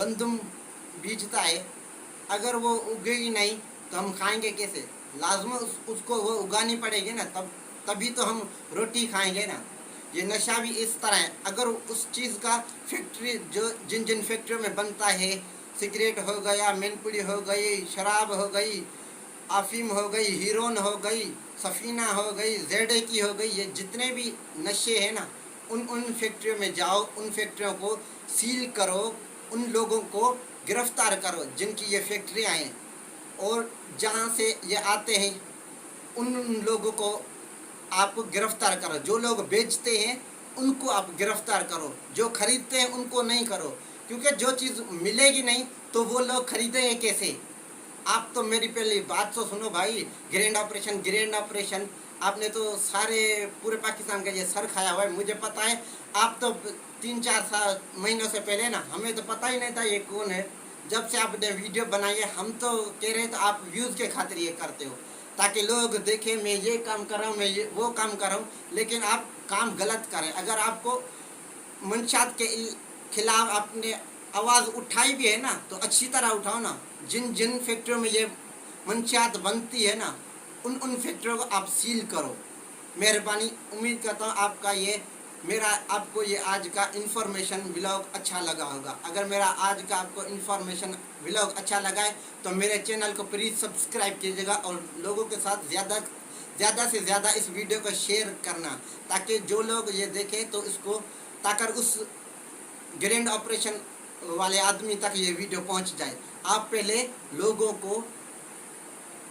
गंदम बीजता है, अगर वो उगेगी नहीं तो हम खाएंगे कैसे? लाजमी उसको वो उगानी पड़ेगी ना, तभी तो हम रोटी खाएंगे ना। ये नशा भी इस तरह है, अगर उस चीज़ का फैक्ट्री जो जिन जिन फैक्ट्रियों में बनता है, सिगरेट हो गया, मैनपुरी हो गई, शराब हो गई, अफीम हो गई, हीरोइन हो गई, सफीना हो गई, जेडे की हो गई, ये जितने भी नशे हैं ना, उन फैक्ट्रियों में जाओ, उन फैक्ट्रियों को सील करो, उन लोगों को गिरफ्तार करो जिनकी ये फैक्ट्रियाँ हैं, और जहाँ से ये आते हैं उन लोगों को आप गिरफ्तार करो। जो लोग बेचते हैं उनको आप गिरफ्तार करो, जो खरीदते हैं उनको नहीं करो, क्योंकि जो चीज़ मिलेगी नहीं तो वो लोग खरीदेंगे कैसे? आप तो मेरी पहली बात तो सुनो भाई। ग्रैंड ऑपरेशन आपने तो सारे पूरे पाकिस्तान का ये सर खाया हुआ है, मुझे पता है। आप तो 3-4 महीनों से पहले ना, हमें तो पता ही नहीं था ये कौन है। जब से आपने वीडियो बनाई है, हम तो कह रहे हैं तो आप व्यूज़ के खातिर ये करते हो, ताकि लोग देखें मैं ये काम कर रहा हूँ, मैं ये वो काम कर रहा हूँ, लेकिन आप काम गलत करें। अगर आपको मंशात के खिलाफ आपने आवाज़ उठाई भी है ना, तो अच्छी तरह उठाओ ना। जिन जिन फैक्ट्रियों में ये मंशियात बनती है ना, उन फैक्ट्रियों को आप सील करो। मेहरबानी। उम्मीद करता हूँ आपका ये मेरा आपको ये आज का इन्फॉर्मेशन व्लॉग अच्छा लगा होगा। अगर मेरा आज का आपको इन्फॉर्मेशन व्लॉग अच्छा लगा है तो मेरे चैनल को प्लीज़ सब्सक्राइब कीजिएगा, और लोगों के साथ ज़्यादा से ज़्यादा इस वीडियो को शेयर करना, ताकि जो लोग ये देखें तो इसको ताकर उस ग्रैंड ऑपरेशन वाले आदमी तक ये वीडियो पहुंच जाए। आप पहले लोगों को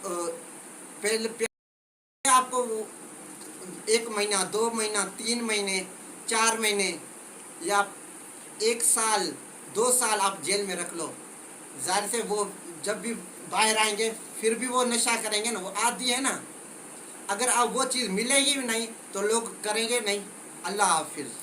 पहले आपको 1 महीना, 2 महीना, 3 महीने, 4 महीने या 1 साल, 2 साल आप जेल में रख लो। ज़ाहिर से वो जब भी बाहर आएंगे फिर भी वो नशा करेंगे ना, वो आदी है ना। अगर आप वो चीज़ मिलेगी भी नहीं तो लोग करेंगे नहीं। अल्लाह हाफिज़।